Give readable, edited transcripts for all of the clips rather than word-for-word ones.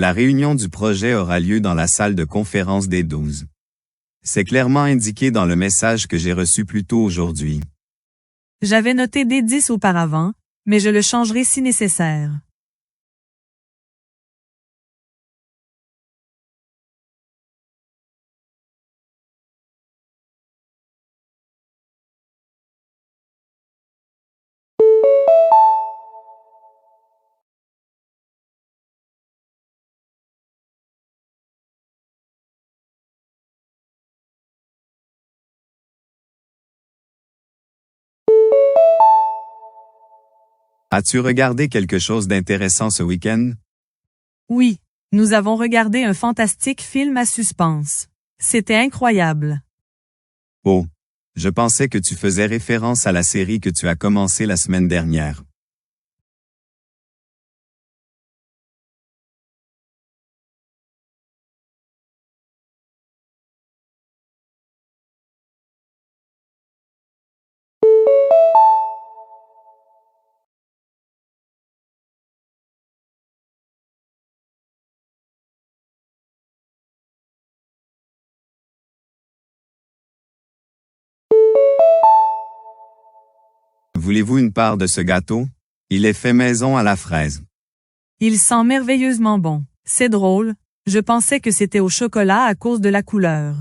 La réunion du projet aura lieu dans la salle de conférence des 12. C'est clairement indiqué dans le message que j'ai reçu plus tôt aujourd'hui. J'avais noté D10 auparavant, mais je le changerai si nécessaire. As-tu regardé quelque chose d'intéressant ce week-end? Oui, nous avons regardé un fantastique film à suspense. C'était incroyable. Oh, je pensais que tu faisais référence à la série que tu as commencée la semaine dernière. Voulez-vous une part de ce gâteau? Il est fait maison à la fraise. Il sent merveilleusement bon. C'est drôle, je pensais que c'était au chocolat à cause de la couleur.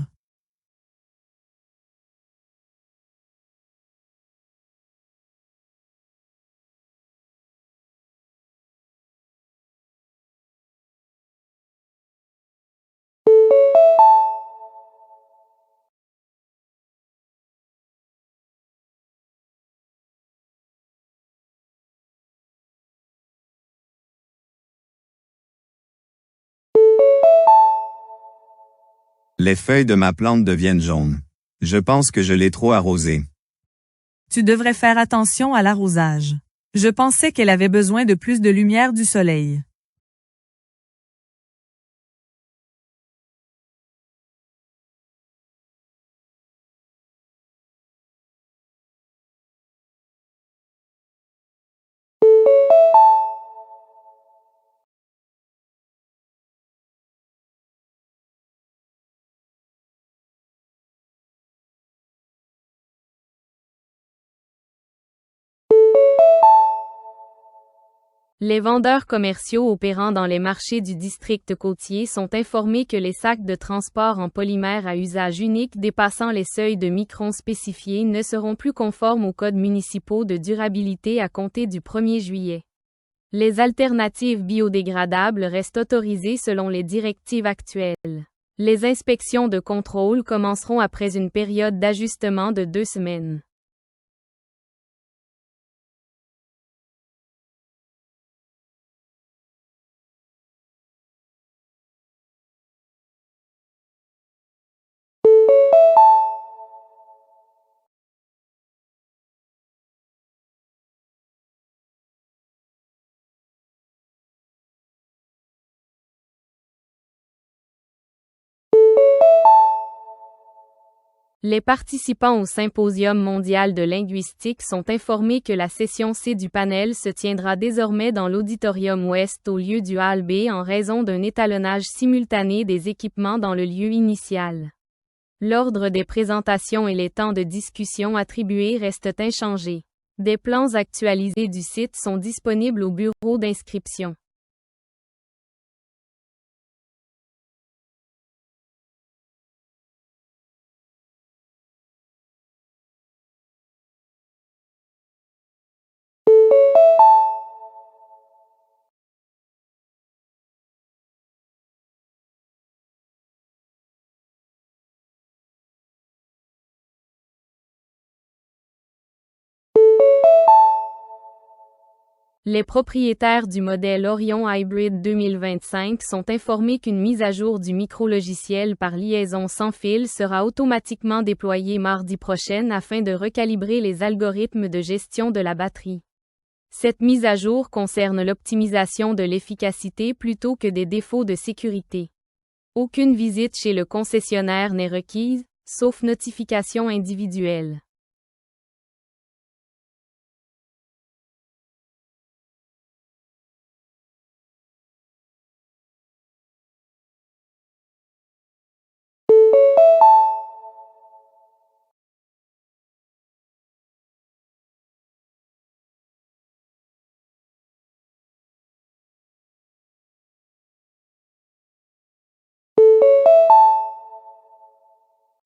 Les feuilles de ma plante deviennent jaunes. Je pense que je l'ai trop arrosée. Tu devrais faire attention à l'arrosage. Je pensais qu'elle avait besoin de plus de lumière du soleil. Les vendeurs commerciaux opérant dans les marchés du district côtier sont informés que les sacs de transport en polymère à usage unique dépassant les seuils de microns spécifiés ne seront plus conformes aux codes municipaux de durabilité à compter du 1er juillet. Les alternatives biodégradables restent autorisées selon les directives actuelles. Les inspections de contrôle commenceront après une période d'ajustement de 2 semaines. Les participants au Symposium mondial de linguistique sont informés que la session C du panel se tiendra désormais dans l'auditorium ouest au lieu du hall B en raison d'un étalonnage simultané des équipements dans le lieu initial. L'ordre des présentations et les temps de discussion attribués restent inchangés. Des plans actualisés du site sont disponibles au bureau d'inscription. Les propriétaires du modèle Orion Hybrid 2025 sont informés qu'une mise à jour du micrologiciel par liaison sans fil sera automatiquement déployée mardi prochain afin de recalibrer les algorithmes de gestion de la batterie. Cette mise à jour concerne l'optimisation de l'efficacité plutôt que des défauts de sécurité. Aucune visite chez le concessionnaire n'est requise, sauf notification individuelle.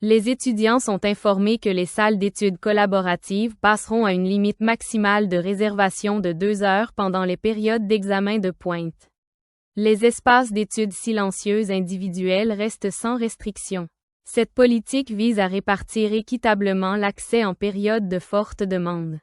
Les étudiants sont informés que les salles d'études collaboratives passeront à une limite maximale de réservation de 2 heures pendant les périodes d'examen de pointe. Les espaces d'études silencieuses individuelles restent sans restriction. Cette politique vise à répartir équitablement l'accès en période de forte demande.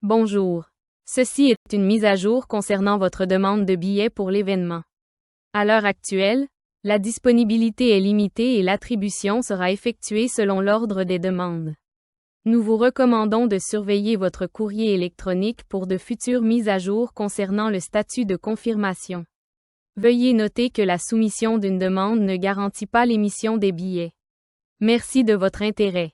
Bonjour. Ceci est une mise à jour concernant votre demande de billets pour l'événement. À l'heure actuelle, la disponibilité est limitée et l'attribution sera effectuée selon l'ordre des demandes. Nous vous recommandons de surveiller votre courrier électronique pour de futures mises à jour concernant le statut de confirmation. Veuillez noter que la soumission d'une demande ne garantit pas l'émission des billets. Merci de votre intérêt.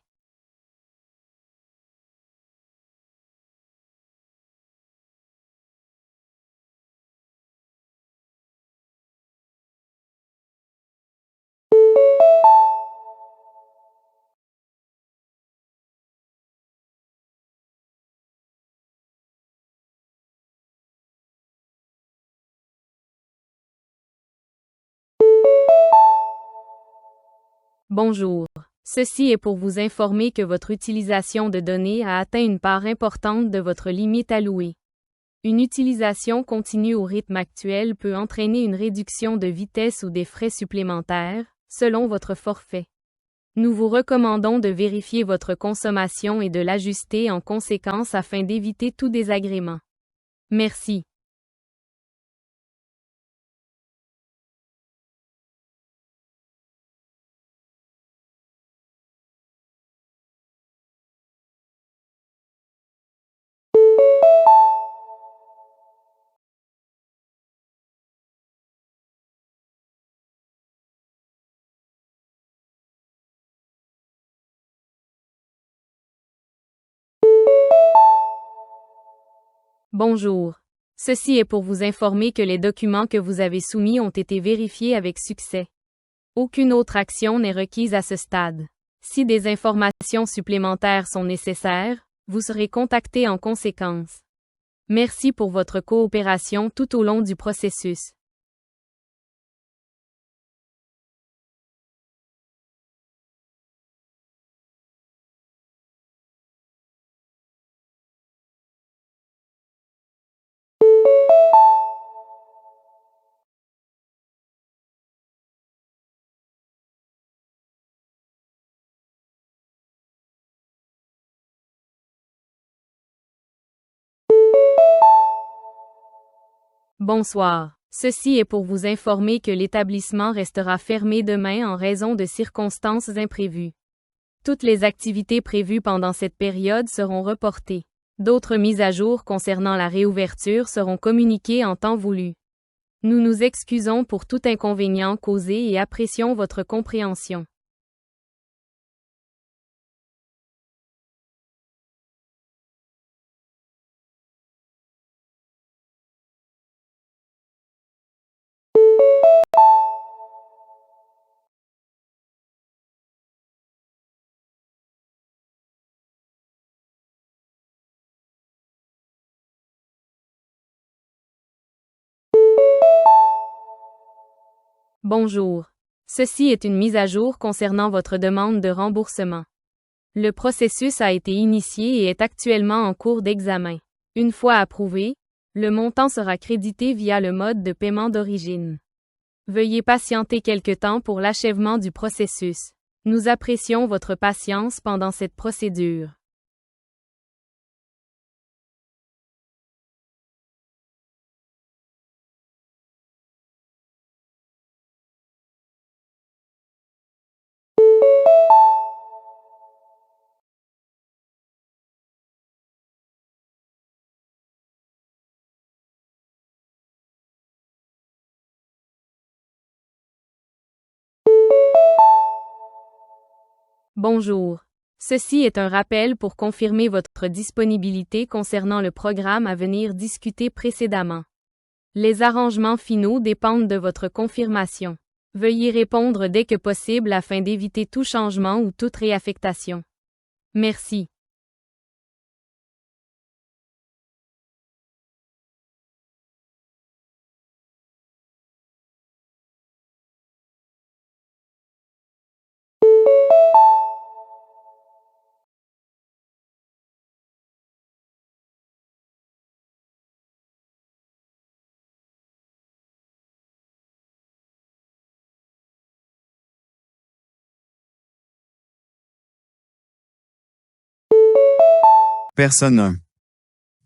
Bonjour. Ceci est pour vous informer que votre utilisation de données a atteint une part importante de votre limite allouée. Une utilisation continue au rythme actuel peut entraîner une réduction de vitesse ou des frais supplémentaires, selon votre forfait. Nous vous recommandons de vérifier votre consommation et de l'ajuster en conséquence afin d'éviter tout désagrément. Merci. Bonjour. Ceci est pour vous informer que les documents que vous avez soumis ont été vérifiés avec succès. Aucune autre action n'est requise à ce stade. Si des informations supplémentaires sont nécessaires, vous serez contacté en conséquence. Merci pour votre coopération tout au long du processus. Bonsoir. Ceci est pour vous informer que l'établissement restera fermé demain en raison de circonstances imprévues. Toutes les activités prévues pendant cette période seront reportées. D'autres mises à jour concernant la réouverture seront communiquées en temps voulu. Nous nous excusons pour tout inconvénient causé et apprécions votre compréhension. Bonjour. Ceci est une mise à jour concernant votre demande de remboursement. Le processus a été initié et est actuellement en cours d'examen. Une fois approuvé, le montant sera crédité via le mode de paiement d'origine. Veuillez patienter quelque temps pour l'achèvement du processus. Nous apprécions votre patience pendant cette procédure. Bonjour. Ceci est un rappel pour confirmer votre disponibilité concernant le programme à venir discuté précédemment. Les arrangements finaux dépendent de votre confirmation. Veuillez répondre dès que possible afin d'éviter tout changement ou toute réaffectation. Merci. Personne 1.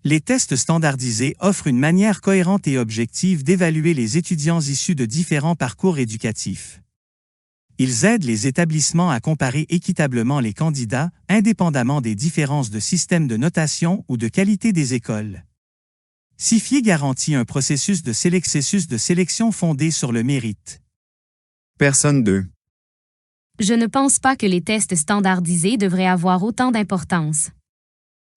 Les tests standardisés offrent une manière cohérente et objective d'évaluer les étudiants issus de différents parcours éducatifs. Ils aident les établissements à comparer équitablement les candidats, indépendamment des différences de système de notation ou de qualité des écoles. CIFIE garantit un processus de sélection fondé sur le mérite. Personne 2. Je ne pense pas que les tests standardisés devraient avoir autant d'importance.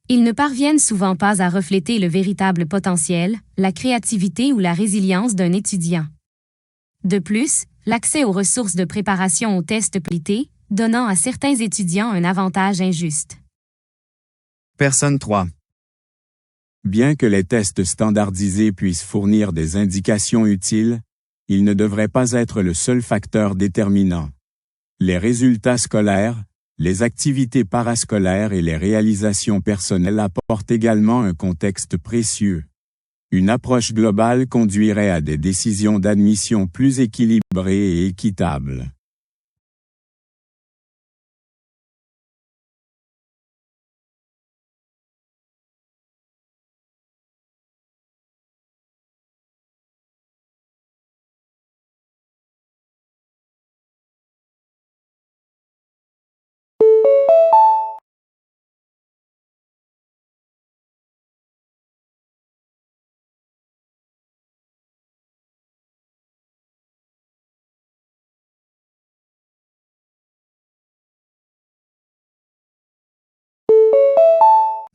Ils ne parviennent souvent pas à refléter le véritable potentiel, la créativité ou la résilience d'un étudiant. De plus, l'accès aux ressources de préparation aux tests plités, donnant à certains étudiants un avantage injuste. Personne 3. Bien que les tests standardisés puissent fournir des indications utiles, ils ne devraient pas être le seul facteur déterminant. Les résultats scolaires, les activités parascolaires et les réalisations personnelles apportent également un contexte précieux. Une approche globale conduirait à des décisions d'admission plus équilibrées et équitables.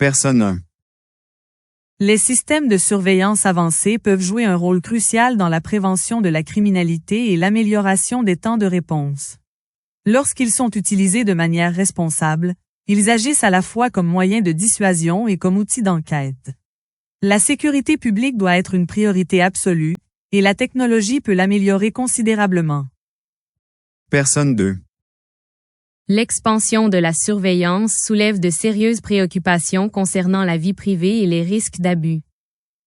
Personne 1. Les systèmes de surveillance avancés peuvent jouer un rôle crucial dans la prévention de la criminalité et l'amélioration des temps de réponse. Lorsqu'ils sont utilisés de manière responsable, ils agissent à la fois comme moyen de dissuasion et comme outil d'enquête. La sécurité publique doit être une priorité absolue, et la technologie peut l'améliorer considérablement. Personne 2. L'expansion de la surveillance soulève de sérieuses préoccupations concernant la vie privée et les risques d'abus.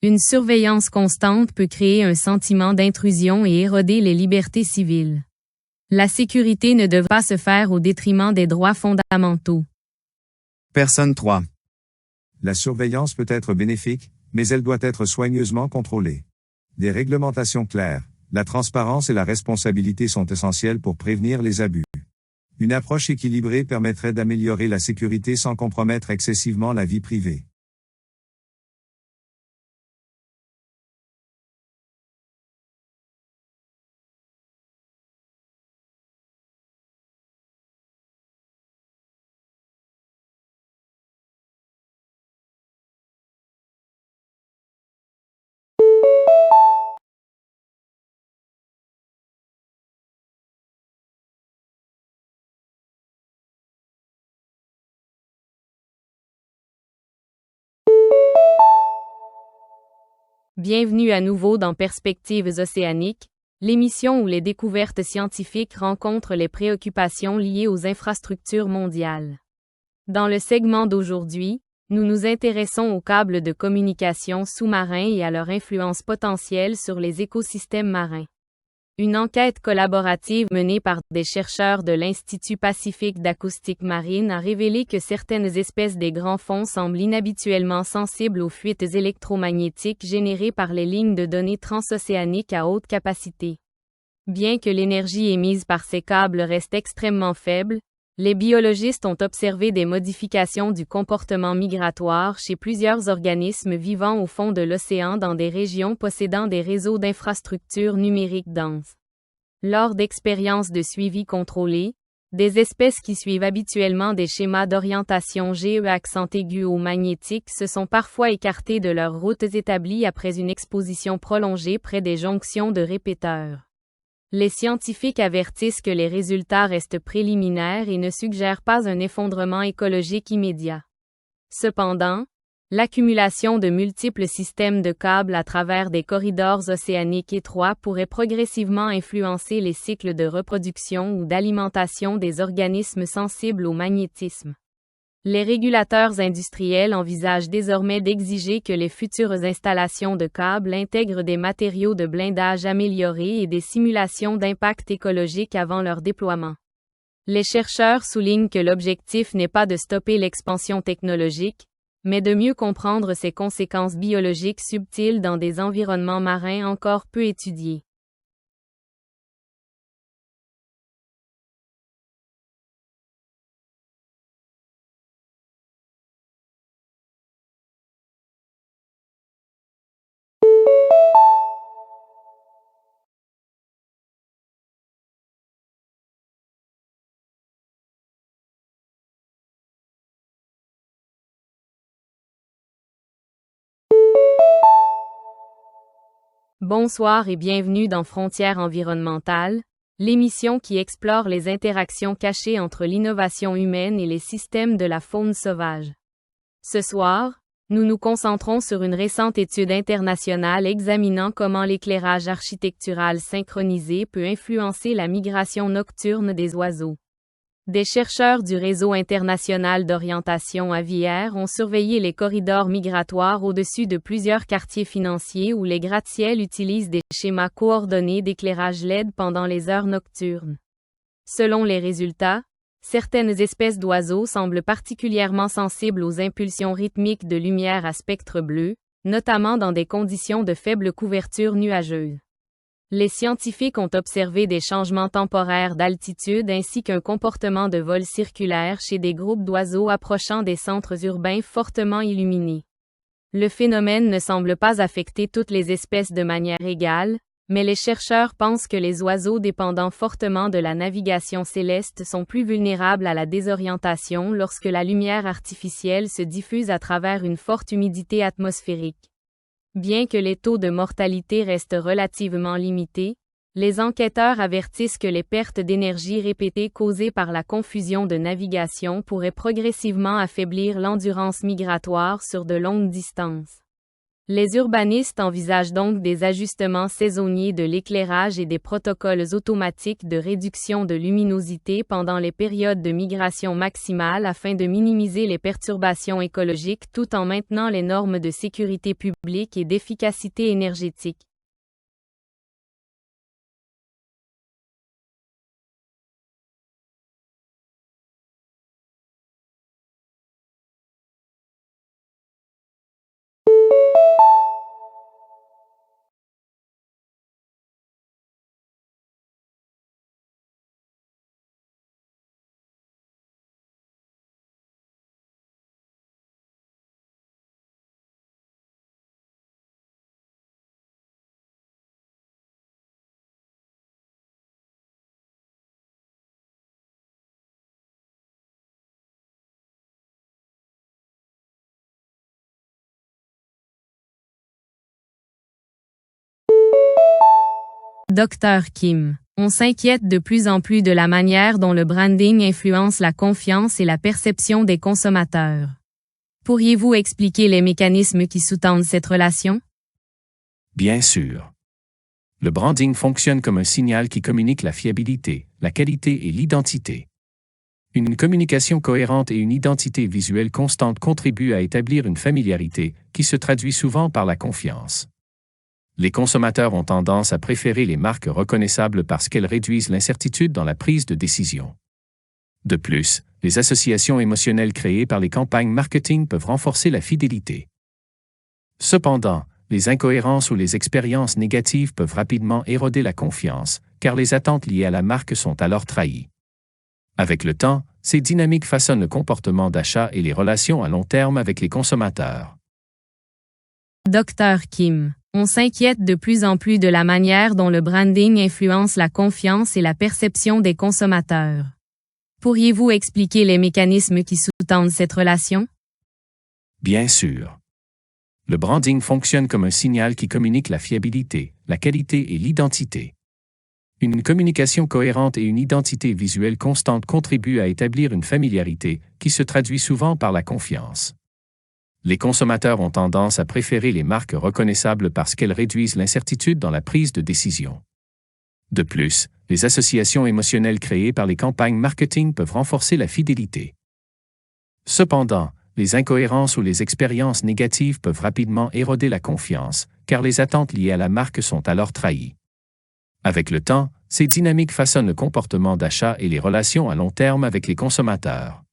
Une surveillance constante peut créer un sentiment d'intrusion et éroder les libertés civiles. La sécurité ne devra pas se faire au détriment des droits fondamentaux. Personne 3. La surveillance peut être bénéfique, mais elle doit être soigneusement contrôlée. Des réglementations claires, la transparence et la responsabilité sont essentielles pour prévenir les abus. Une approche équilibrée permettrait d'améliorer la sécurité sans compromettre excessivement la vie privée. Bienvenue à nouveau dans Perspectives océaniques, l'émission où les découvertes scientifiques rencontrent les préoccupations liées aux infrastructures mondiales. Dans le segment d'aujourd'hui, nous nous intéressons aux câbles de communication sous-marins et à leur influence potentielle sur les écosystèmes marins. Une enquête collaborative menée par des chercheurs de l'Institut Pacifique d'acoustique marine a révélé que certaines espèces des grands fonds semblent inhabituellement sensibles aux fuites électromagnétiques générées par les lignes de données transocéaniques à haute capacité. Bien que l'énergie émise par ces câbles reste extrêmement faible, les biologistes ont observé des modifications du comportement migratoire chez plusieurs organismes vivant au fond de l'océan dans des régions possédant des réseaux d'infrastructures numériques denses. Lors d'expériences de suivi contrôlé, Des espèces qui suivent habituellement des schémas d'orientation GE accent aigu ou magnétique se sont parfois écartées de leurs routes établies après une exposition prolongée près des jonctions de répéteurs. Les scientifiques avertissent que les résultats restent préliminaires et ne suggèrent pas un effondrement écologique immédiat. Cependant, l'accumulation de multiples systèmes de câbles à travers des corridors océaniques étroits pourrait progressivement influencer les cycles de reproduction ou d'alimentation des organismes sensibles au magnétisme. Les régulateurs industriels envisagent désormais d'exiger que les futures installations de câbles intègrent des matériaux de blindage améliorés et des simulations d'impact écologique avant leur déploiement. Les chercheurs soulignent que l'objectif n'est pas de stopper l'expansion technologique, mais de mieux comprendre ses conséquences biologiques subtiles dans des environnements marins encore peu étudiés. Bonsoir et bienvenue dans Frontières environnementales, l'émission qui explore les interactions cachées entre l'innovation humaine et les systèmes de la faune sauvage. Ce soir, nous nous concentrons sur une récente étude internationale examinant comment l'éclairage architectural synchronisé peut influencer la migration nocturne des oiseaux. Des chercheurs du Réseau international d'orientation aviaire ont surveillé les corridors migratoires au-dessus de plusieurs quartiers financiers où les gratte-ciels utilisent des schémas coordonnés d'éclairage LED pendant les heures nocturnes. Selon les résultats, certaines espèces d'oiseaux semblent particulièrement sensibles aux impulsions rythmiques de lumière à spectre bleu, notamment dans des conditions de faible couverture nuageuse. Les scientifiques ont observé des changements temporaires d'altitude ainsi qu'un comportement de vol circulaire chez des groupes d'oiseaux approchant des centres urbains fortement illuminés. Le phénomène ne semble pas affecter toutes les espèces de manière égale, mais les chercheurs pensent que les oiseaux dépendant fortement de la navigation céleste sont plus vulnérables à la désorientation lorsque la lumière artificielle se diffuse à travers une forte humidité atmosphérique. Bien que les taux de mortalité restent relativement limités, les enquêteurs avertissent que les pertes d'énergie répétées causées par la confusion de navigation pourraient progressivement affaiblir l'endurance migratoire sur de longues distances. Les urbanistes envisagent donc des ajustements saisonniers de l'éclairage et des protocoles automatiques de réduction de luminosité pendant les périodes de migration maximale afin de minimiser les perturbations écologiques tout en maintenant les normes de sécurité publique et d'efficacité énergétique. Dr Kim, on s'inquiète de plus en plus de la manière dont le branding influence la confiance et la perception des consommateurs. Pourriez-vous expliquer les mécanismes qui sous-tendent cette relation? Bien sûr. Le branding fonctionne comme un signal qui communique la fiabilité, la qualité et l'identité. Une communication cohérente et une identité visuelle constante contribuent à établir une familiarité, qui se traduit souvent par la confiance. Les consommateurs ont tendance à préférer les marques reconnaissables parce qu'elles réduisent l'incertitude dans la prise de décision. De plus, les associations émotionnelles créées par les campagnes marketing peuvent renforcer la fidélité. Cependant, les incohérences ou les expériences négatives peuvent rapidement éroder la confiance, car les attentes liées à la marque sont alors trahies. Avec le temps, ces dynamiques façonnent le comportement d'achat et les relations à long terme avec les consommateurs. Dr Kim, on s'inquiète de plus en plus de la manière dont le branding influence la confiance et la perception des consommateurs. Pourriez-vous expliquer les mécanismes qui sous-tendent cette relation? Bien sûr. Le branding fonctionne comme un signal qui communique la fiabilité, la qualité et l'identité. Une communication cohérente et une identité visuelle constante contribuent à établir une familiarité, qui se traduit souvent par la confiance. Les consommateurs ont tendance à préférer les marques reconnaissables parce qu'elles réduisent l'incertitude dans la prise de décision. De plus, les associations émotionnelles créées par les campagnes marketing peuvent renforcer la fidélité. Cependant, les incohérences ou les expériences négatives peuvent rapidement éroder la confiance, car les attentes liées à la marque sont alors trahies. Avec le temps, ces dynamiques façonnent le comportement d'achat et les relations à long terme avec les consommateurs.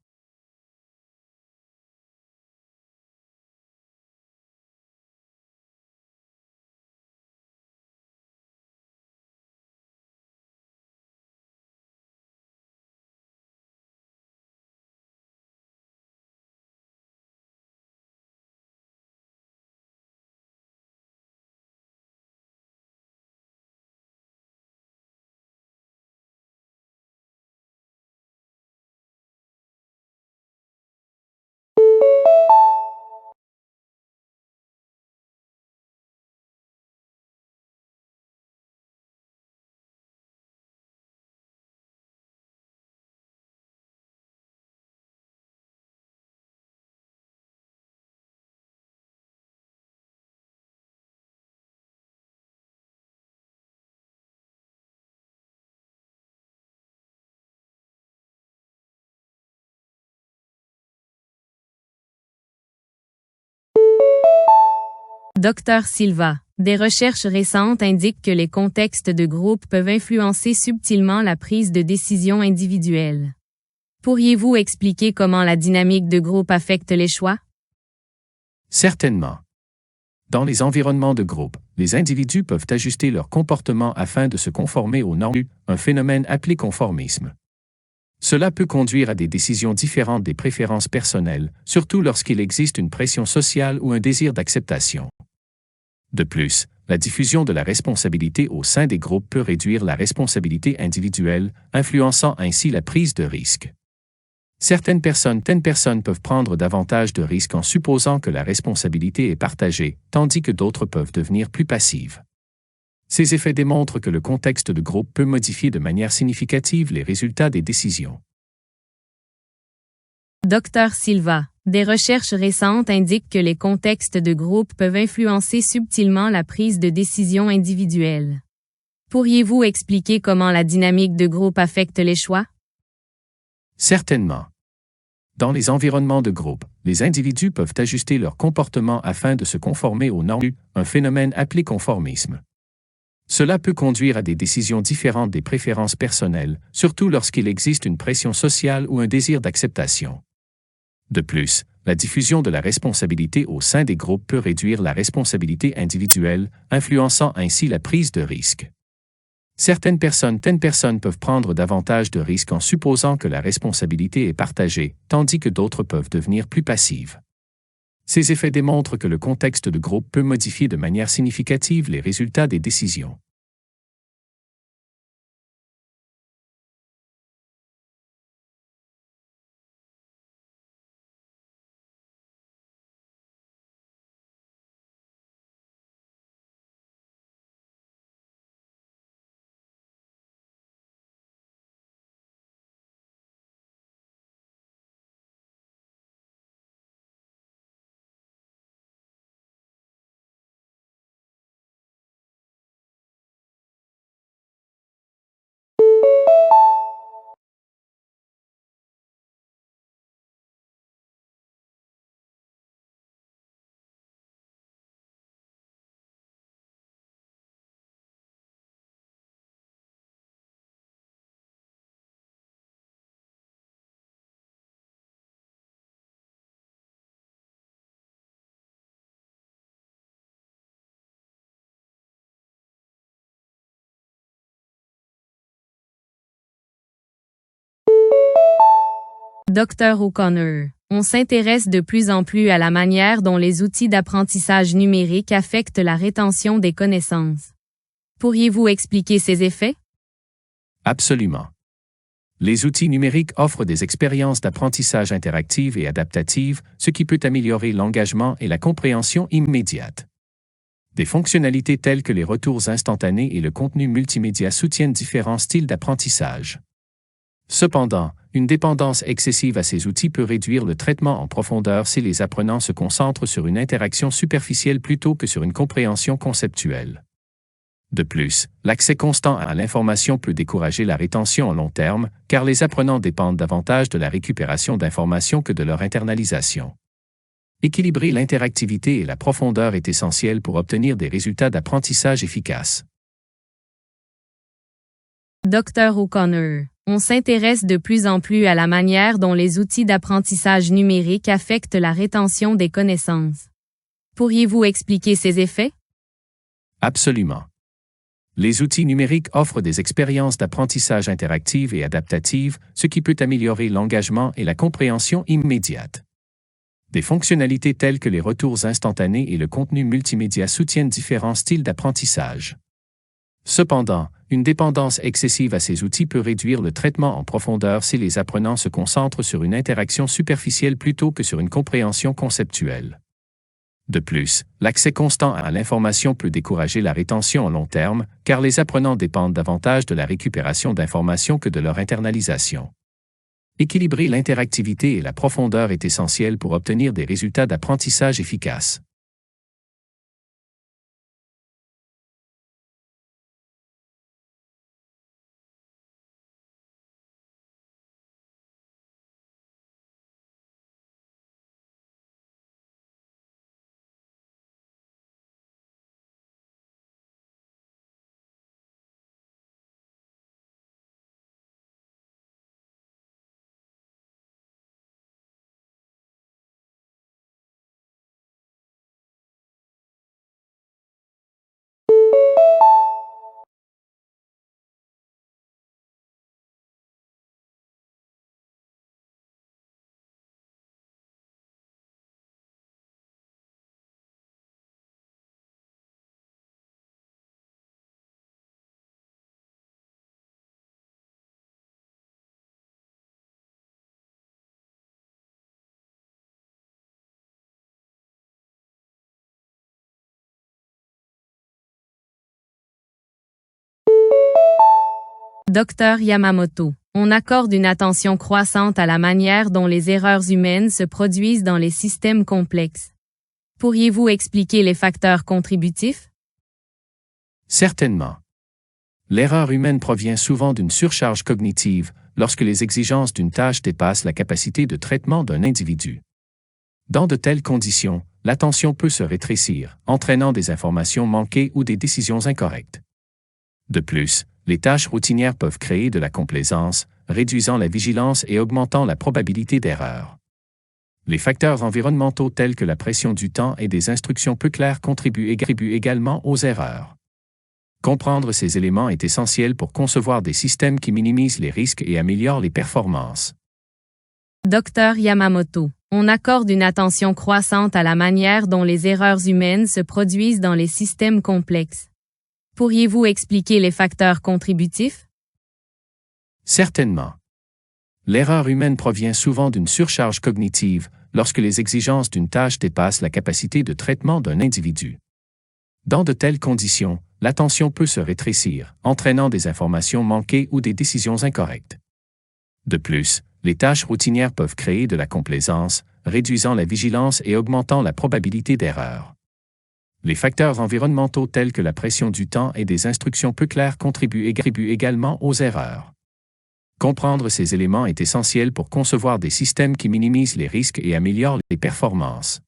Dr Silva, des recherches récentes indiquent que les contextes de groupe peuvent influencer subtilement la prise de décision individuelle. Pourriez-vous expliquer comment la dynamique de groupe affecte les choix? Certainement. Dans les environnements de groupe, les individus peuvent ajuster leur comportement afin de se conformer aux normes, un phénomène appelé conformisme. Cela peut conduire à des décisions différentes des préférences personnelles, surtout lorsqu'il existe une pression sociale ou un désir d'acceptation. De plus, la diffusion de la responsabilité au sein des groupes peut réduire la responsabilité individuelle, influençant ainsi la prise de risque. Certaines personnes peuvent prendre davantage de risques en supposant que la responsabilité est partagée, tandis que d'autres peuvent devenir plus passives. Ces effets démontrent que le contexte de groupe peut modifier de manière significative les résultats des décisions. Dr Silva, des recherches récentes indiquent que les contextes de groupe peuvent influencer subtilement la prise de décision individuelle. Pourriez-vous expliquer comment la dynamique de groupe affecte les choix? Certainement. Dans les environnements de groupe, les individus peuvent ajuster leur comportement afin de se conformer aux normes, un phénomène appelé conformisme. Cela peut conduire à des décisions différentes des préférences personnelles, surtout lorsqu'il existe une pression sociale ou un désir d'acceptation. De plus, la diffusion de la responsabilité au sein des groupes peut réduire la responsabilité individuelle, influençant ainsi la prise de risque. Certaines personnes peuvent prendre davantage de risques en supposant que la responsabilité est partagée, tandis que d'autres peuvent devenir plus passives. Ces effets démontrent que le contexte de groupe peut modifier de manière significative les résultats des décisions. Dr O'Connor, on s'intéresse de plus en plus à la manière dont les outils d'apprentissage numérique affectent la rétention des connaissances. Pourriez-vous expliquer ces effets? Absolument. Les outils numériques offrent des expériences d'apprentissage interactives et adaptatives, ce qui peut améliorer l'engagement et la compréhension immédiate. Des fonctionnalités telles que les retours instantanés et le contenu multimédia soutiennent différents styles d'apprentissage. Cependant, une dépendance excessive à ces outils peut réduire le traitement en profondeur si les apprenants se concentrent sur une interaction superficielle plutôt que sur une compréhension conceptuelle. De plus, l'accès constant à l'information peut décourager la rétention à long terme, car les apprenants dépendent davantage de la récupération d'informations que de leur internalisation. Équilibrer l'interactivité et la profondeur est essentiel pour obtenir des résultats d'apprentissage efficaces. Dr O'Connor, on s'intéresse de plus en plus à la manière dont les outils d'apprentissage numérique affectent la rétention des connaissances. Pourriez-vous expliquer ces effets? Absolument. Les outils numériques offrent des expériences d'apprentissage interactives et adaptatives, ce qui peut améliorer l'engagement et la compréhension immédiate. Des fonctionnalités telles que les retours instantanés et le contenu multimédia soutiennent différents styles d'apprentissage. Cependant, une dépendance excessive à ces outils peut réduire le traitement en profondeur si les apprenants se concentrent sur une interaction superficielle plutôt que sur une compréhension conceptuelle. De plus, l'accès constant à l'information peut décourager la rétention à long terme, car les apprenants dépendent davantage de la récupération d'informations que de leur internalisation. Équilibrer l'interactivité et la profondeur est essentiel pour obtenir des résultats d'apprentissage efficaces. Dr Yamamoto, on accorde une attention croissante à la manière dont les erreurs humaines se produisent dans les systèmes complexes. Pourriez-vous expliquer les facteurs contributifs? Certainement. L'erreur humaine provient souvent d'une surcharge cognitive, lorsque les exigences d'une tâche dépassent la capacité de traitement d'un individu. Dans de telles conditions, l'attention peut se rétrécir, entraînant des informations manquées ou des décisions incorrectes. De plus, les tâches routinières peuvent créer de la complaisance, réduisant la vigilance et augmentant la probabilité d'erreur. Les facteurs environnementaux tels que la pression du temps et des instructions peu claires contribuent également aux erreurs. Comprendre ces éléments est essentiel pour concevoir des systèmes qui minimisent les risques et améliorent les performances. Dr Yamamoto, on accorde une attention croissante à la manière dont les erreurs humaines se produisent dans les systèmes complexes. Pourriez-vous expliquer les facteurs contributifs? Certainement. L'erreur humaine provient souvent d'une surcharge cognitive, lorsque les exigences d'une tâche dépassent la capacité de traitement d'un individu. Dans de telles conditions, l'attention peut se rétrécir, entraînant des informations manquées ou des décisions incorrectes. De plus, les tâches routinières peuvent créer de la complaisance, réduisant la vigilance et augmentant la probabilité d'erreur. Les facteurs environnementaux tels que la pression du temps et des instructions peu claires contribuent également aux erreurs. Comprendre ces éléments est essentiel pour concevoir des systèmes qui minimisent les risques et améliorent les performances.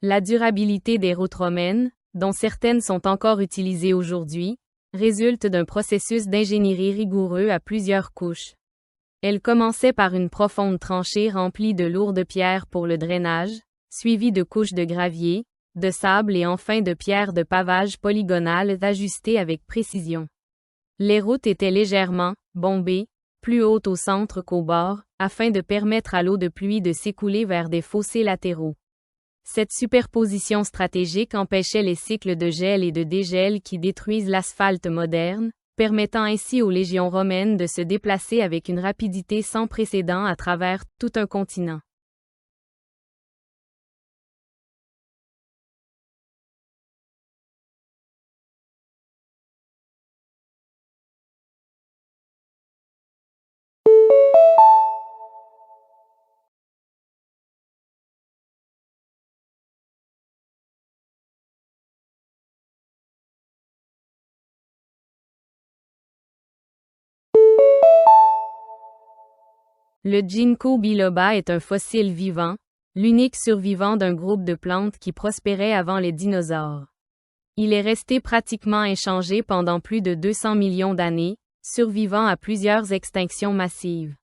La durabilité des routes romaines, dont certaines sont encore utilisées aujourd'hui, résulte d'un processus d'ingénierie rigoureux à plusieurs couches. Elle commençait par une profonde tranchée remplie de lourdes pierres pour le drainage, suivie de couches de gravier, de sable et enfin de pierres de pavage polygonales ajustées avec précision. Les routes étaient légèrement bombées, plus hautes au centre qu'au bord, afin de permettre à l'eau de pluie de s'écouler vers des fossés latéraux. Cette superposition stratégique empêchait les cycles de gel et de dégel qui détruisent l'asphalte moderne, permettant ainsi aux légions romaines de se déplacer avec une rapidité sans précédent à travers tout un continent. Le ginkgo biloba est un fossile vivant, l'unique survivant d'un groupe de plantes qui prospérait avant les dinosaures. Il est resté pratiquement inchangé pendant plus de 200 millions d'années, survivant à plusieurs extinctions massives.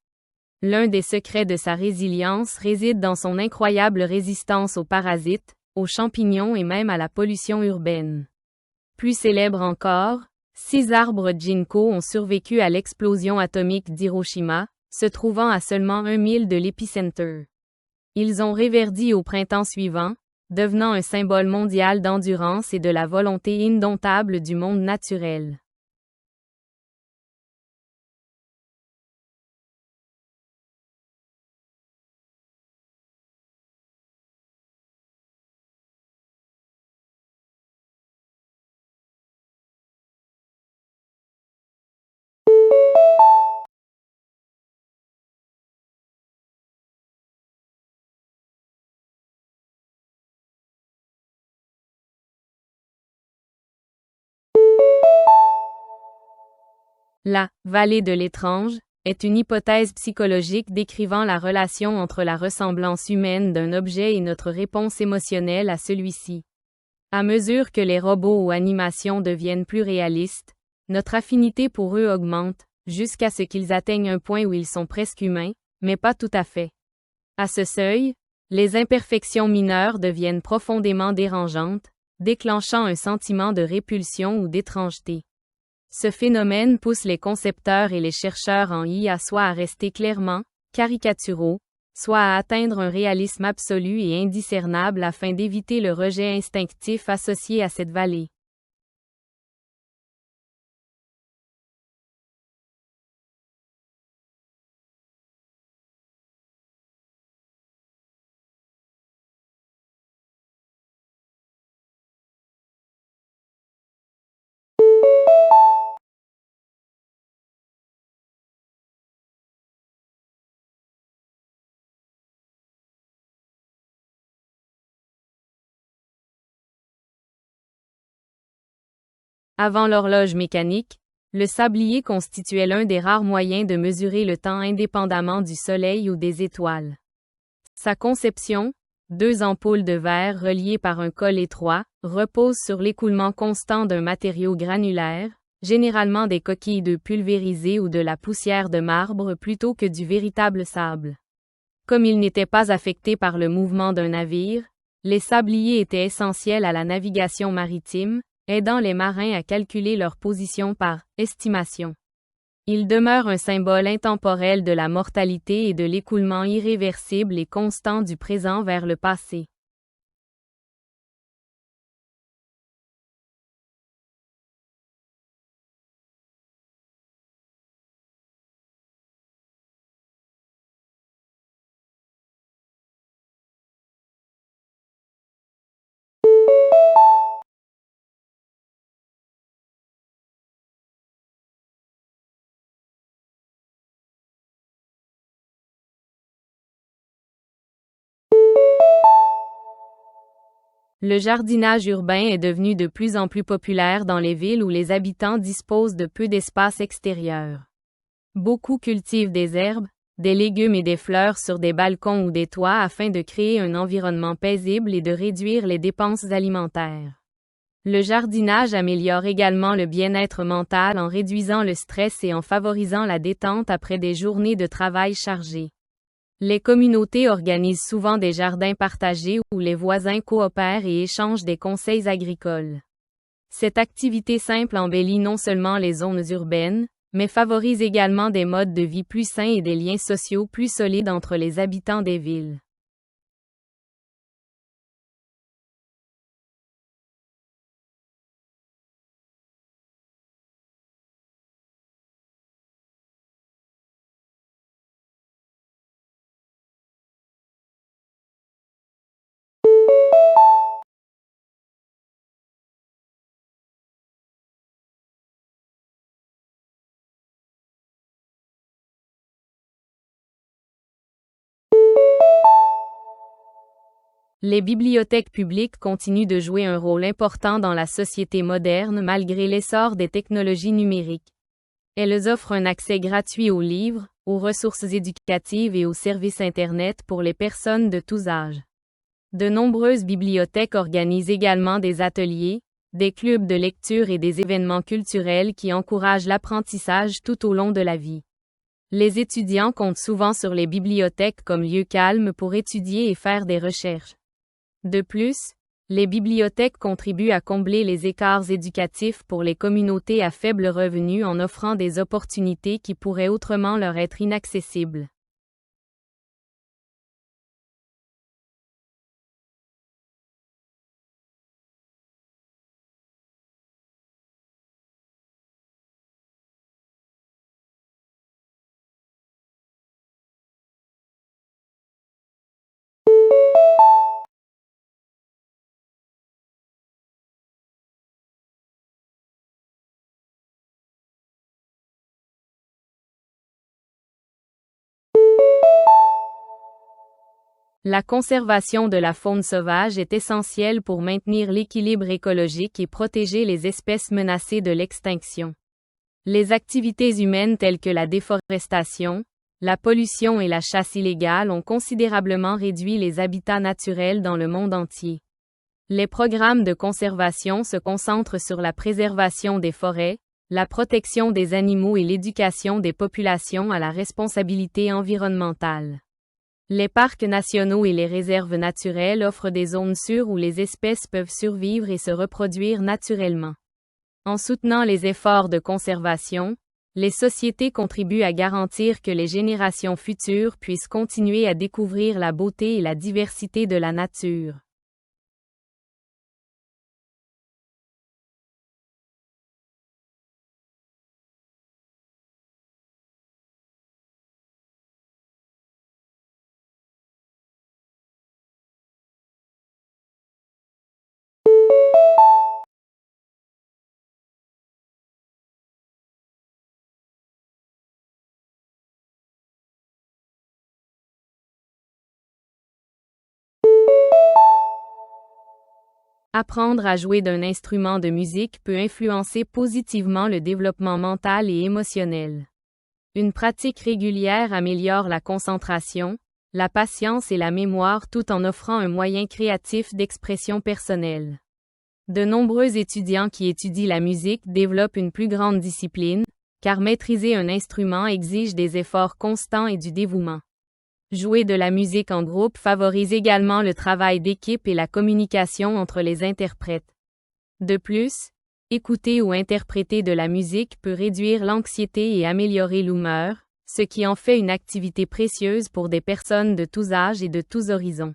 L'un des secrets de sa résilience réside dans son incroyable résistance aux parasites, aux champignons et même à la pollution urbaine. Plus célèbre encore, 6 arbres ginkgo ont survécu à l'explosion atomique d'Hiroshima, se trouvant à seulement 1 mile de l'épicentre. Ils ont réverdi au printemps suivant, devenant un symbole mondial d'endurance et de la volonté indomptable du monde naturel. La « vallée de l'étrange » est une hypothèse psychologique décrivant la relation entre la ressemblance humaine d'un objet et notre réponse émotionnelle à celui-ci. À mesure que les robots ou animations deviennent plus réalistes, notre affinité pour eux augmente, jusqu'à ce qu'ils atteignent un point où ils sont presque humains, mais pas tout à fait. À ce seuil, les imperfections mineures deviennent profondément dérangeantes, déclenchant un sentiment de répulsion ou d'étrangeté. Ce phénomène pousse les concepteurs et les chercheurs en IA soit à rester clairement caricaturaux, soit à atteindre un réalisme absolu et indiscernable afin d'éviter le rejet instinctif associé à cette vallée. Avant l'horloge mécanique, le sablier constituait l'un des rares moyens de mesurer le temps indépendamment du soleil ou des étoiles. Sa conception, 2 ampoules de verre reliées par un col étroit, repose sur l'écoulement constant d'un matériau granulaire, généralement des coquilles d'œufs pulvérisées ou de la poussière de marbre plutôt que du véritable sable. Comme ils n'étaient pas affectés par le mouvement d'un navire, les sabliers étaient essentiels à la navigation maritime, aidant les marins à calculer leur position par estimation. Il demeure un symbole intemporel de la mortalité et de l'écoulement irréversible et constant du présent vers le passé. Le jardinage urbain est devenu de plus en plus populaire dans les villes où les habitants disposent de peu d'espace extérieur. Beaucoup cultivent des herbes, des légumes et des fleurs sur des balcons ou des toits afin de créer un environnement paisible et de réduire les dépenses alimentaires. Le jardinage améliore également le bien-être mental en réduisant le stress et en favorisant la détente après des journées de travail chargées. Les communautés organisent souvent des jardins partagés où les voisins coopèrent et échangent des conseils agricoles. Cette activité simple embellit non seulement les zones urbaines, mais favorise également des modes de vie plus sains et des liens sociaux plus solides entre les habitants des villes. Les bibliothèques publiques continuent de jouer un rôle important dans la société moderne malgré l'essor des technologies numériques. Elles offrent un accès gratuit aux livres, aux ressources éducatives et aux services Internet pour les personnes de tous âges. De nombreuses bibliothèques organisent également des ateliers, des clubs de lecture et des événements culturels qui encouragent l'apprentissage tout au long de la vie. Les étudiants comptent souvent sur les bibliothèques comme lieu calme pour étudier et faire des recherches. De plus, les bibliothèques contribuent à combler les écarts éducatifs pour les communautés à faible revenu en offrant des opportunités qui pourraient autrement leur être inaccessibles. La conservation de la faune sauvage est essentielle pour maintenir l'équilibre écologique et protéger les espèces menacées de l'extinction. Les activités humaines telles que la déforestation, la pollution et la chasse illégale ont considérablement réduit les habitats naturels dans le monde entier. Les programmes de conservation se concentrent sur la préservation des forêts, la protection des animaux et l'éducation des populations à la responsabilité environnementale. Les parcs nationaux et les réserves naturelles offrent des zones sûres où les espèces peuvent survivre et se reproduire naturellement. En soutenant les efforts de conservation, les sociétés contribuent à garantir que les générations futures puissent continuer à découvrir la beauté et la diversité de la nature. Apprendre à jouer d'un instrument de musique peut influencer positivement le développement mental et émotionnel. Une pratique régulière améliore la concentration, la patience et la mémoire tout en offrant un moyen créatif d'expression personnelle. De nombreux étudiants qui étudient la musique développent une plus grande discipline, car maîtriser un instrument exige des efforts constants et du dévouement. Jouer de la musique en groupe favorise également le travail d'équipe et la communication entre les interprètes. De plus, écouter ou interpréter de la musique peut réduire l'anxiété et améliorer l'humeur, ce qui en fait une activité précieuse pour des personnes de tous âges et de tous horizons.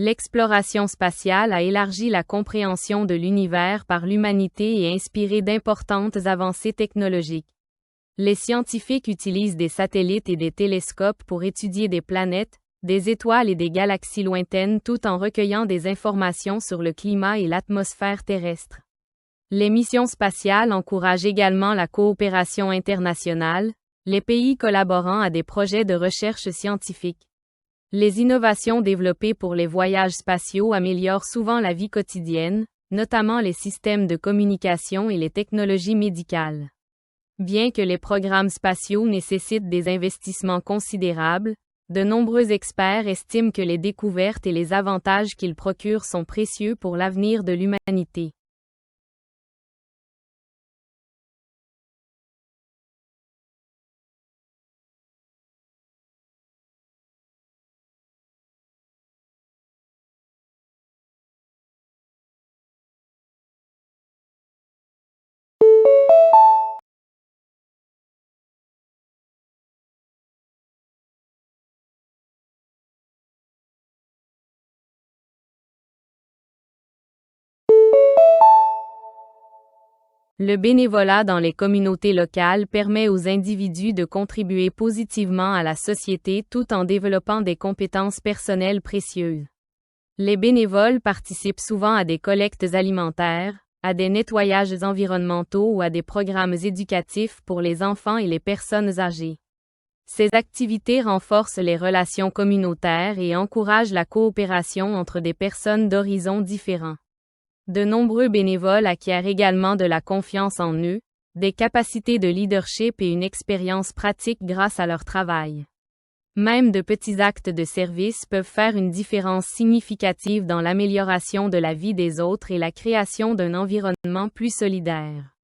L'exploration spatiale a élargi la compréhension de l'univers par l'humanité et inspiré d'importantes avancées technologiques. Les scientifiques utilisent des satellites et des télescopes pour étudier des planètes, des étoiles et des galaxies lointaines tout en recueillant des informations sur le climat et l'atmosphère terrestre. Les missions spatiales encouragent également la coopération internationale, les pays collaborant à des projets de recherche scientifique. Les innovations développées pour les voyages spatiaux améliorent souvent la vie quotidienne, notamment les systèmes de communication et les technologies médicales. Bien que les programmes spatiaux nécessitent des investissements considérables, de nombreux experts estiment que les découvertes et les avantages qu'ils procurent sont précieux pour l'avenir de l'humanité. Le bénévolat dans les communautés locales permet aux individus de contribuer positivement à la société tout en développant des compétences personnelles précieuses. Les bénévoles participent souvent à des collectes alimentaires, à des nettoyages environnementaux ou à des programmes éducatifs pour les enfants et les personnes âgées. Ces activités renforcent les relations communautaires et encouragent la coopération entre des personnes d'horizons différents. De nombreux bénévoles acquièrent également de la confiance en eux, des capacités de leadership et une expérience pratique grâce à leur travail. Même de petits actes de service peuvent faire une différence significative dans l'amélioration de la vie des autres et la création d'un environnement plus solidaire.